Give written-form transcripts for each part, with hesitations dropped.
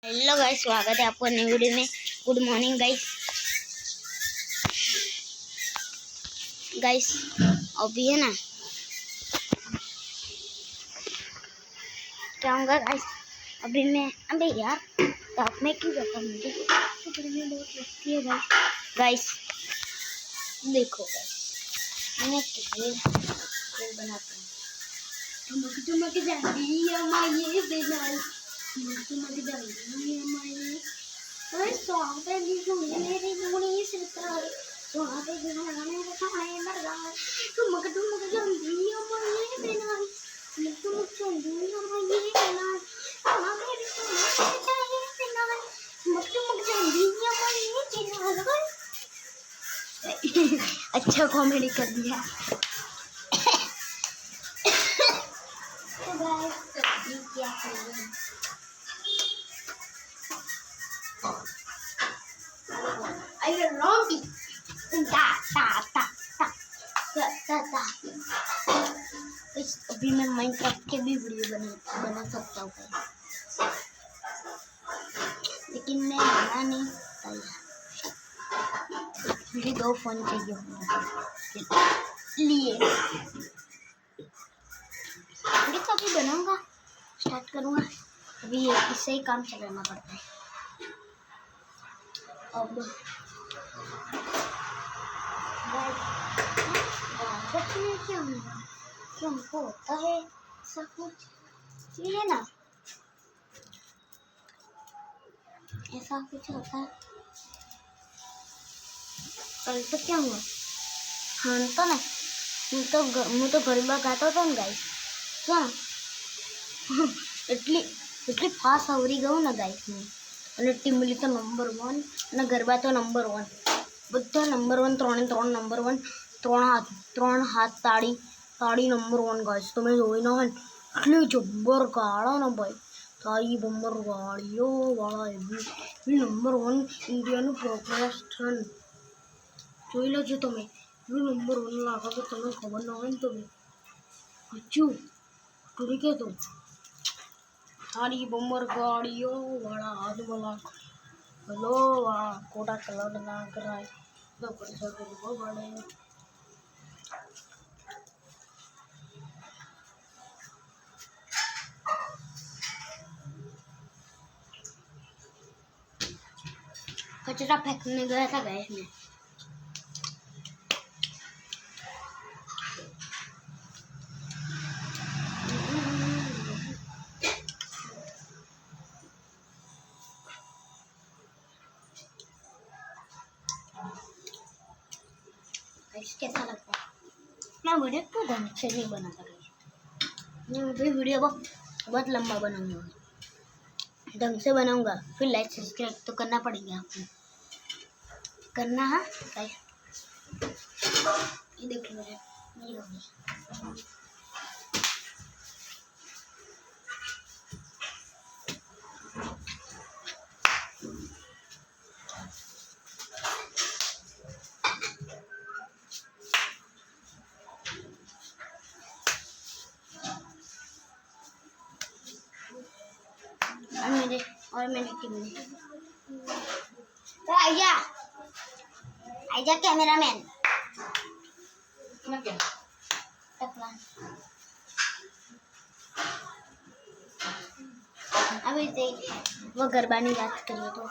Hello guys, स्वागत है आपको नई वीडियो में। गुड मॉर्निंग गाइस अभी है ना क्या होगा गाइस। अभी मैं अबे यार टॉप में क्यों जाता मुझे तो गर्मी बहुत लगती है गाइस। देखो गाइस मैं खेल बनाता हूँ। चमक चमक जाती है माये बेलाल, चमक चमक जाती है माये। ओए सॉन्ग पे भी सुनी मेरी मुनी सितार, सोना पे भी सुना मेरे सोने मर्दार। चमक चमक जाती है माये बेलाल, चमक चमक जाती है माये बेलाल, सोना मेरे सोने बेलाल, चमक चमक जाती है माये बेलाल। अच्छा कॉमेडी कर दिया। तो गाइस क्या करें, I love it. Ta ta ta ta ta ta। इस अभी मैं माइनक्राफ्ट के भी वीडियो बना सकता हूँ, लेकिन मैं बना नहीं पाया। मुझे 2 फोन चाहिए लिए। मुझे तो अभी बनाऊंगा, स्टार्ट करूँगा। अभी इससे ही काम चलाना पड़ता है। अब क्या हमको होता है सब कुछ ये ना, ऐसा कुछ होता है। कल तो क्या हुआ हाँ तो ना मैं तो गरीबा गाता था गाइस क्या એટલી ફાસ્ટ આવડી ગયું ને ગાઈસ ને। અને ટીમલી તો નંબર 1 અને ગરબા તો નંબર 1, બધા નંબર 1, 3 નંબર 1, 3 હાથ તાળી નંબર 1 ગાઈસ। તમે જોઈ ન હોય એટલી જબ્બર ગાળો ને ભાઈ, તાળી બમ્બર ગાળીઓ વાળા એવી નંબર 1 ઇન્ડિયાનું પ્રોફેશન જોઈ લેજો તમે। એવી નંબર 1 લાગે કે તમને ખબર ન હોય ને તો હજુ ટૂરી કે તો थारी बम्बर गाड़ियों वाला हाथ वाला हेलो वाह कोटा कलर ना कराए तो पैसा के वो बड़े कचरा फेंकने गया था गैस में। कैसा लगता है? मैं वीडियो तो ढंग से नहीं बनाता, मैं वीडियो बहुत लंबा बनाऊंगा, ढंग से बनाऊंगा। फिर लाइक सब्सक्राइब तो करना पड़ेगा आपको, करना है गाइस। ये देख लो ये हो गया। और मेरी टीम में आइजा कैमरामैन अभी वो गरबा नहीं बात करिए तो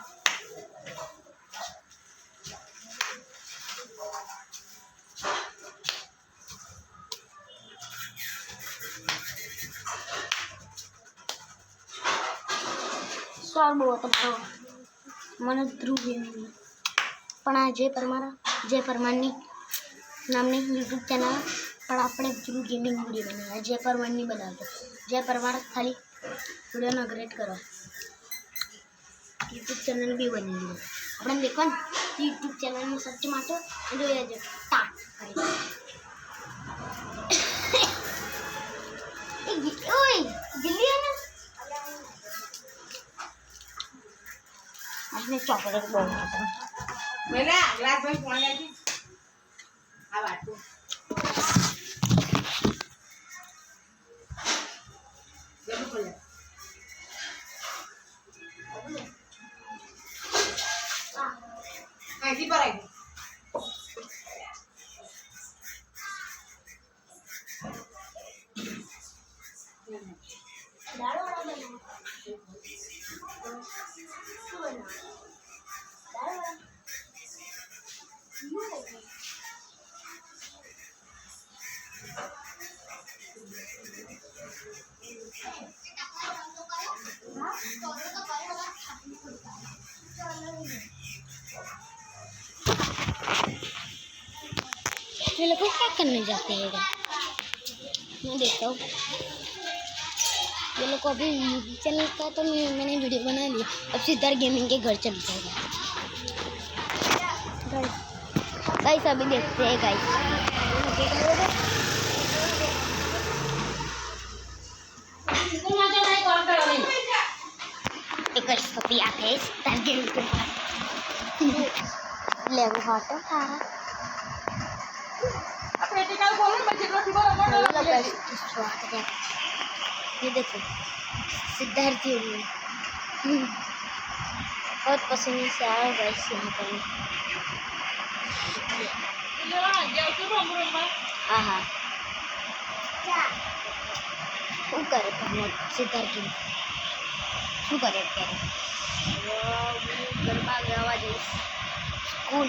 મને ધ્રુવ ગેમિંગ પણ આ જય પરમારની નામની યુટ્યુબ ચેનલ પણ આપણે ધ્રુવ ગેમિંગ વિડીયો બનાવ્યા। જય પરમારની બનાવજો, જય પરમાર ખાલી વિડીયોનો અપગ્રેડ કરો, યુટ્યુબ ચેનલ બી બની ગયું। આપણે દેખો ને યુટ્યુબ ચેનલમાં સર્ચ મારજો જોઈ લેજો સ્ટાર્ટ ઓય દિલ્હી है ना आपने चॉकलेट बहुत खाता मेरा ग्लास में पानी आई आ बात को जब खोले ये लोग क्या करने जाते हैं? मैं देखता हूँ ये लोग को अभी यूट्यूब चैनल का तो मैंने वीडियो बना लिया। अब सिद्धार्थ गेमिंग के घर चलते हैं गाइस। अभी देखते हैं गाइस। एक सभी आते हैं सिद्धार्थ गेमिंग के पास। ले वो हाथों खा ये देखो सिद्धार्थ गेमिंग बहुत पसंद से आया गाइस यहाँ पर। हाँ हाँ શું કરે તમે સિદ્ધાર્થ શું કરે અત્યારે? ગરબા ગાવા જઈશ સ્કૂલ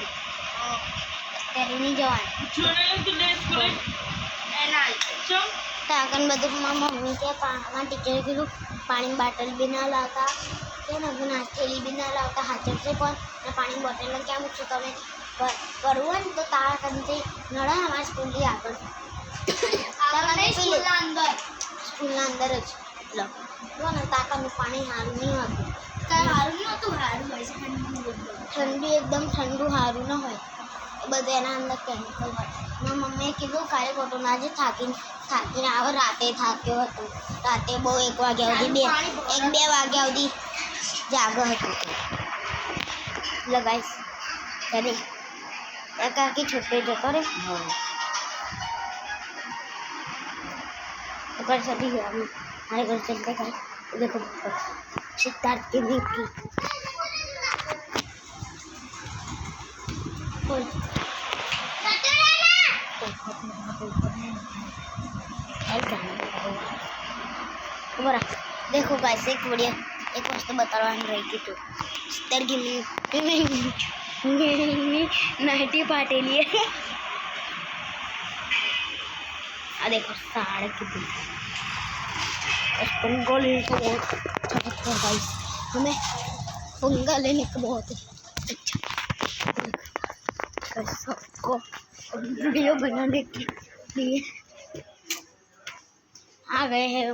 અત્યારે નહીં જવાનું. આગળ બધું મારા મમ્મી કે મારા ટીચરે કીધું પાણીની બાટલ બી ના લાવતા કે નાસ્તેલી બી ના લાવતા હાચરશે કોણ અને પાણીની બોટલ ક્યાં મૂકશું તમે કરવું હોય ને તો તારા કંઈ નળે અમારા સ્કૂલથી આગળ સ્કૂલના અંદર જ લો ને તાકાનું પાણી સારું નહીં હોતું. સારું નહીં હોતું? સારું હોય છે ઠંડુ એકદમ ઠંડુ સારું ન હોય બધું એના અંદર કેમિકલ હોય. મારા મમ્મીએ કીધું કાલે ખોટું ના જે થાકીને આવે રાતે થાક્યો હતો રાતે બહુ 1 વાગ્યા સુધી 2 વાગ્યા સુધી જાગો હતો લગાઈશ કરે કાકી છૂટે જતો રે घर से भी हमारे घर चलते गए. देखो सिद्धार्थ के भी देखो गाइस एक बढ़िया एक वस्तु बताने रही थी तो सिद्धार्थ की नाइटी पाटेली है. देखो साढ़े कितनी पंगा लेने को बहुत अच्छा गाइस. हमें पंगा लेने को बहुत अच्छा सबको वीडियो बनाने के लिए आ गए हैं.